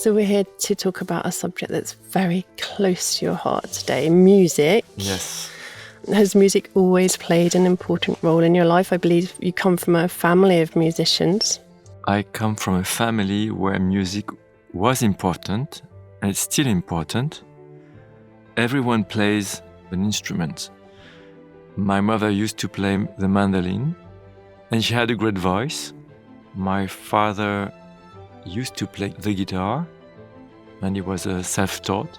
So we're here to talk about a subject that's very close to your heart today, music. Yes. Has music always played an important role in your life? I believe you come from a family of musicians. I come from a family where music was important, and it's still important. Everyone plays an instrument. My mother used to play the mandolin, and she had a great voice. My father used to play the guitar, and he was self-taught.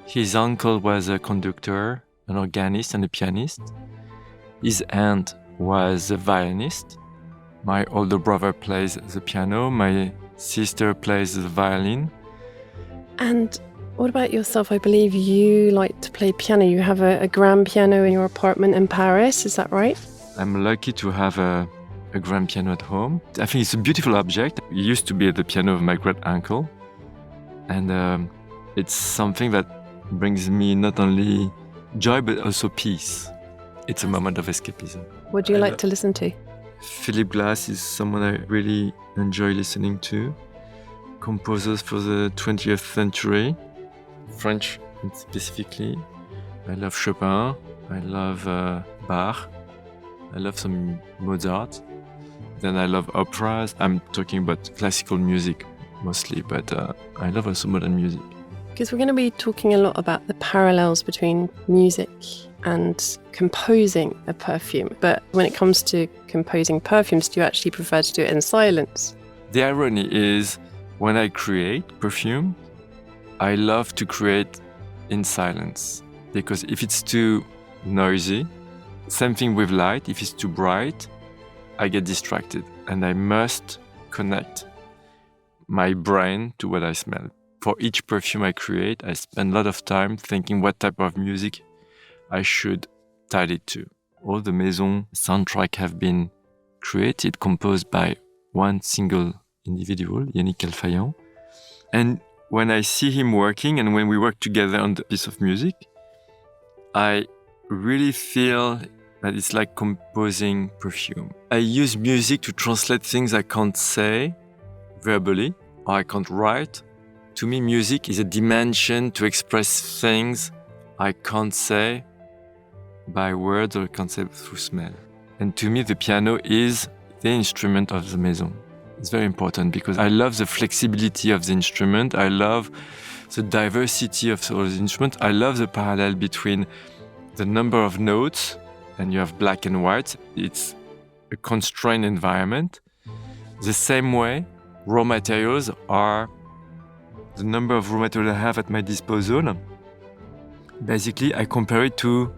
His uncle was a conductor, an organist, and a pianist. His aunt was a violinist. My older brother plays the piano. My sister plays the violin. And what about yourself? I believe you like to play piano. You have a grand piano in your apartment in Paris, is that right? I'm lucky to have a grand piano at home. I think it's a beautiful object. It used to be the piano of my great-uncle. And it's something that brings me not only joy, but also peace. It's a moment of escapism. What do you like to listen to? Philip Glass is someone I really enjoy listening to. Composers for the 20th century, French specifically. I love Chopin, I love Bach, I love some Mozart. Then I love operas. I'm talking about classical music mostly, but I love also modern music. Because we're going to be talking a lot about the parallels between music and composing a perfume. But when it comes to composing perfumes, do you actually prefer to do it in silence? The irony is, when I create perfume, I love to create in silence. Because if it's too noisy, same thing with light, if it's too bright, I get distracted. And I must connect my brain to what I smell. For each perfume I create, I spend a lot of time thinking what type of music I should tie it to. All the Maison soundtrack have been created, composed by one single individual, Yannick Alfayan. And when I see him working and when we work together on the piece of music, I really feel that it's like composing perfume. I use music to translate things I can't say verbally or I can't write. To me, music is a dimension to express things I can't say by words or can't say through smell. And to me, the piano is the instrument of the Maison. It's very important because I love the flexibility of the instrument. I love the diversity of all the instruments. I love the parallel between the number of notes, and you have black and white. It's a constrained environment. The same way, raw materials are the number of raw materials I have at my disposal. Basically, I compare it to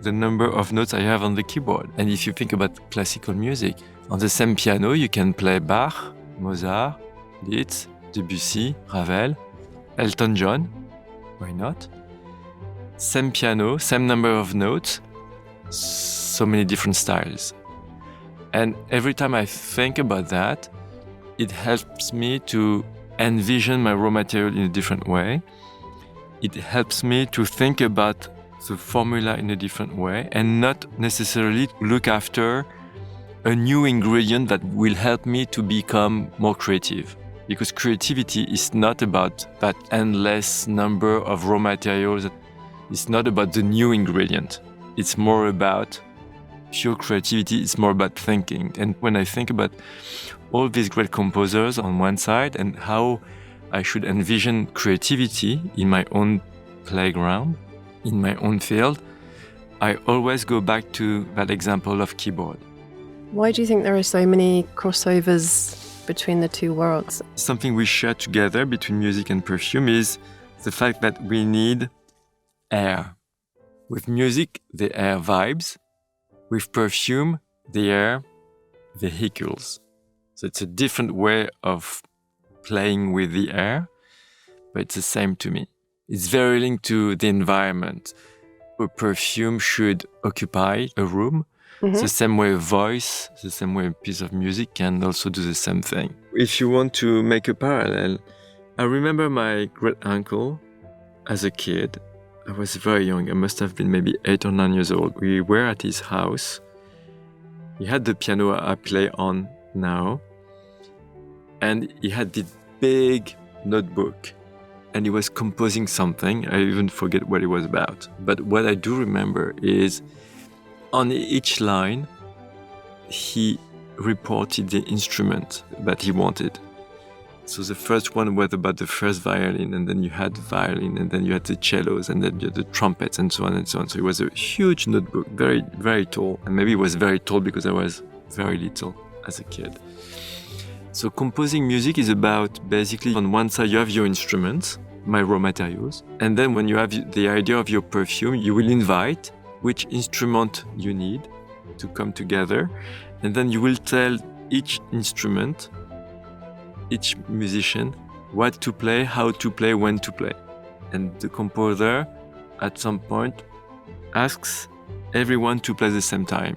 the number of notes I have on the keyboard. And if you think about classical music, on the same piano, you can play Bach, Mozart, Liszt, Debussy, Ravel, Elton John. Why not? Same piano, same number of notes, so many different styles. And every time I think about that, it helps me to envision my raw material in a different way. It helps me to think about the formula in a different way and not necessarily look after a new ingredient that will help me to become more creative. Because creativity is not about that endless number of raw materials. It's not about the new ingredient. It's more about pure creativity. It's more about thinking. And when I think about all these great composers on one side and how I should envision creativity in my own playground, in my own field, I always go back to that example of keyboard. Why do you think there are so many crossovers between the two worlds? Something we share together between music and perfume is the fact that we need air. With music, the air vibes. With perfume, the air vehicles. So it's a different way of playing with the air, but it's the same to me. It's very linked to the environment. A perfume should occupy a room. It's the same way a voice, the same way a piece of music can also do the same thing. If you want to make a parallel, I remember my great-uncle as a kid. I was very young. I must have been maybe 8 or 9 years old. We were at his house. He had the piano I play on now. And he had this big notebook and he was composing something. I even forget what it was about. But what I do remember is on each line, he reported the instrument that he wanted. So the first one was about the first violin, and then you had the violin, and then you had the cellos, and then you had the trumpets, and so on and so on. So it was a huge notebook, very, very tall. And maybe it was very tall because I was very little as a kid. So composing music is about basically on one side you have your instruments, my raw materials, and then when you have the idea of your perfume, you will invite which instrument you need to come together, and then you will tell each instrument, each musician, what to play, how to play, when to play. And the composer, at some point, asks everyone to play at the same time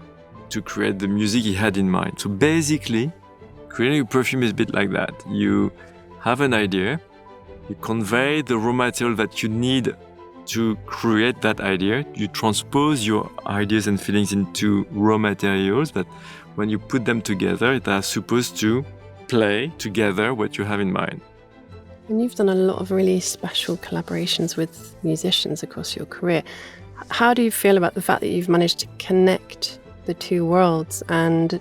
to create the music he had in mind. So basically, creating a perfume is a bit like that. You have an idea, you convey the raw material that you need to create that idea, you transpose your ideas and feelings into raw materials that when you put them together, they are supposed to play together what you have in mind. And you've done a lot of really special collaborations with musicians across your career. How do you feel about the fact that you've managed to connect the two worlds, and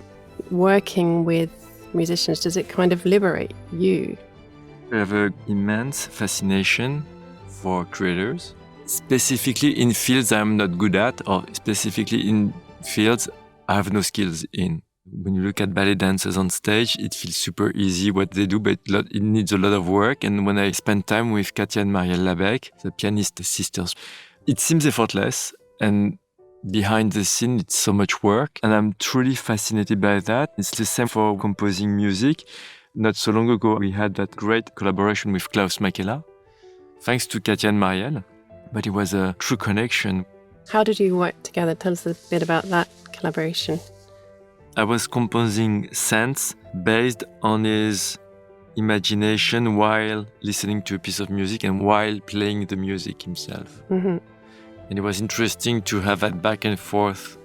working with musicians, does it kind of liberate you? I have an immense fascination for creators, specifically in fields I'm not good at, or specifically in fields I have no skills in. When you look at ballet dancers on stage, it feels super easy what they do, but it needs a lot of work. And when I spend time with Katia and Marielle Labec, the pianist sisters, it seems effortless. And behind the scene, it's so much work. And I'm truly fascinated by that. It's the same for composing music. Not so long ago, we had that great collaboration with Klaus Makela, thanks to Katia and Marielle. But it was a true connection. How did you work together? Tell us a bit about that collaboration. I was composing scents based on his imagination while listening to a piece of music and while playing the music himself. Mm-hmm. And it was interesting to have that back and forth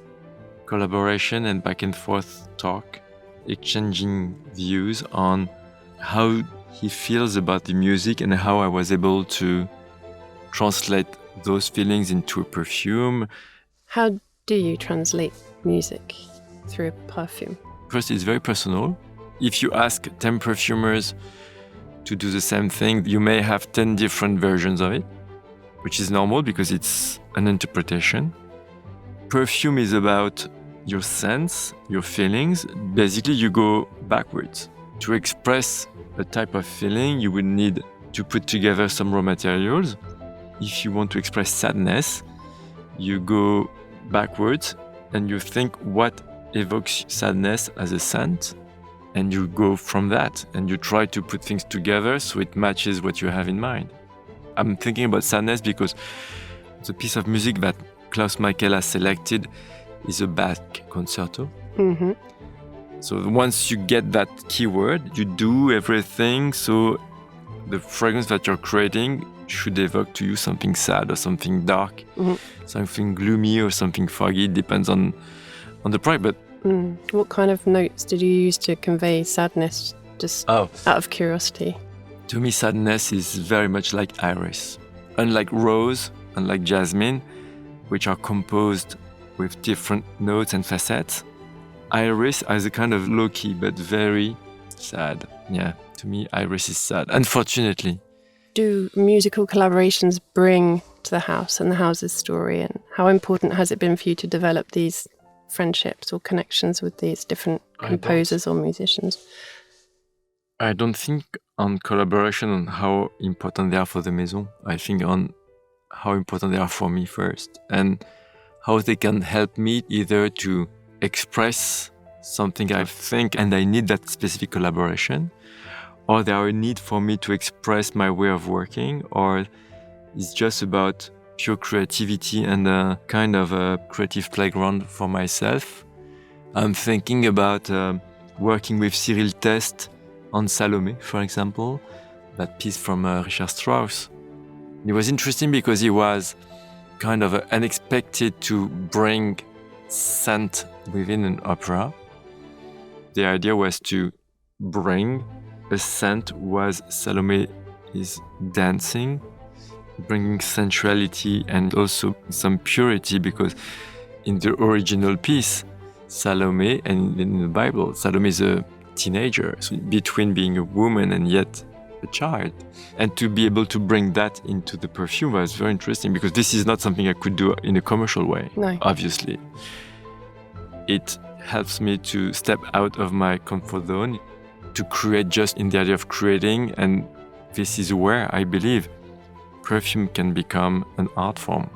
collaboration and back and forth talk, exchanging views on how he feels about the music and how I was able to translate those feelings into a perfume. How do you translate music through a perfume? First, it's very personal. If you ask 10 perfumers to do the same thing, you may have 10 different versions of it, which is normal because it's an interpretation. Perfume is about your sense, your feelings. Basically, you go backwards. To express a type of feeling, you would need to put together some raw materials. If you want to express sadness, you go backwards and you think what evokes sadness as a scent, and you go from that and you try to put things together so it matches what you have in mind. I'm thinking about sadness because the piece of music that Klaus Makela selected is a Bach concerto. Mm-hmm. So once you get that keyword, you do everything so the fragrance that you're creating should evoke to you something sad or something dark, something gloomy or something foggy. It depends on the product. But what kind of notes did you use to convey sadness, just out of curiosity? To me, sadness is very much like iris. Unlike rose, unlike jasmine, which are composed with different notes and facets, iris has a kind of low-key but very sad. Yeah, to me, iris is sad, unfortunately. Do musical collaborations bring to the house and the house's story? And how important has it been for you to develop these friendships or connections with these different composers or musicians? I don't think on collaboration on how important they are for the maison. I think on how important they are for me first, and how they can help me either to express something I think and I need that specific collaboration, or there are a need for me to express my way of working, or it's just about pure creativity and a kind of a creative playground for myself. I'm thinking about working with Cyril Test on Salomé, for example, that piece from Richard Strauss. It was interesting because he was kind of unexpected to bring scent within an opera. The idea was to bring a scent was Salomé is dancing, bringing sensuality and also some purity, because in the original piece, Salome, and in the Bible, Salome is a teenager, so between being a woman and yet a child. And to be able to bring that into the perfume was very interesting, because this is not something I could do in a commercial way, No. obviously. It helps me to step out of my comfort zone, to create just in the idea of creating, and this is where I believe perfume can become an art form.